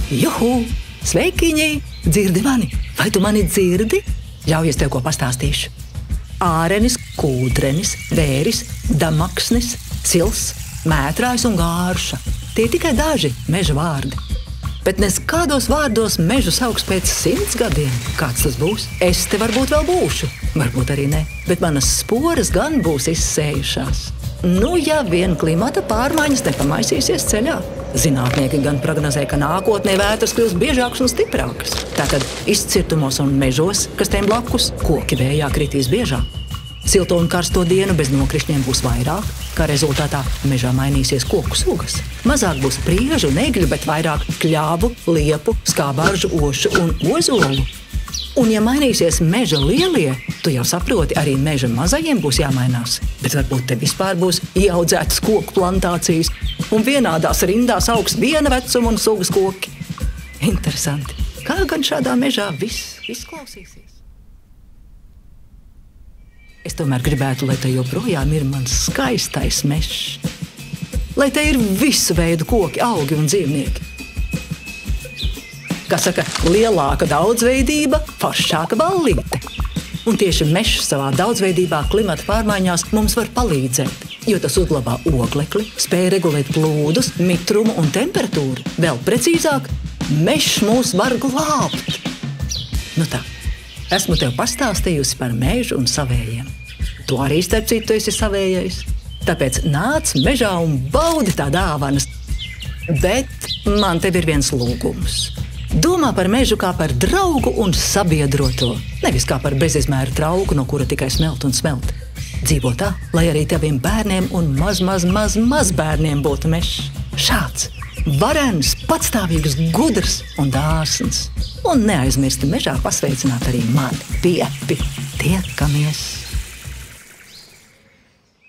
Juhu! Sveikiņi! Dzirdi mani? Vai tu mani dzirdi? Ļauj, es tev ko pastāstīšu. Ārenis, kūdrenis, vēris, damaksnis, sils, mētrājs un gārša. Tie tikai daži meža vārdi. Bet nes kādos vārdos mežu sauks pēc 100 gadiem. Kāds tas būs? Es te varbūt vēl būšu, varbūt arī ne. Bet manas sporas gan būs izsējušās. Nu, ja vien klimata pārmaiņas nepamaisīsies ceļā. Zinātnieki gan prognozē, ka nākotnē vētras kļūs biežākas un stiprākas. Tātad izcirtumos un mežos, kas tiem blakus, koki vējā kritīs biežāk. Silto un karsto dienu bez nokrišņiem būs vairāk, kā rezultātā mežā mainīsies koku sugas. Mazāk būs priežu un egļu, bet vairāk kļāvu, liepu, skābāržu, ošu un ozolu. Un ja mainīsies meža lielie, tu jau saproti, arī meža mazajiem būs jāmainās. Bet varbūt te vispār būs ieaudzētas koku plantācijas un vienādās rindās augs viena vecuma un sugas koki. Interesanti. Kā gan šādā mežā viss izklausīsies? Es tomēr gribētu, lai te joprojām ir mans skaistais mežs. Lai te ir visu veidu koki, augi un dzīvnieki. Kā saka, lielāka daudzveidība, foršāka ballīte. Un tieši mežs savā daudzveidībā klimata pārmaiņās mums var palīdzēt, jo tas uzlabā oglekli, spēj regulēt plūdus, mitrumu un temperatūru. Vēl precīzāk, mežs mūs var glābt. Nu tā, esmu tev pastāstījusi par mežu un savējiem. Tu arī, starp citu, esi savējais. Tāpēc nāc mežā un baudi tā dāvanas. Bet man tev ir viens lūgums. Domā par mežu kā par draugu un sabiedroto, nevis kā par bezizmēru trauku, no kura tikai smelt un smelt. Dzīvo tā, lai arī taviem bērniem un maz bērniem būtu mežs. Šāds, varens, patstāvīgs, gudrs un dāsns. Un neaizmirsti mežā pasveicināt arī mani, Piepi. Tiekamies!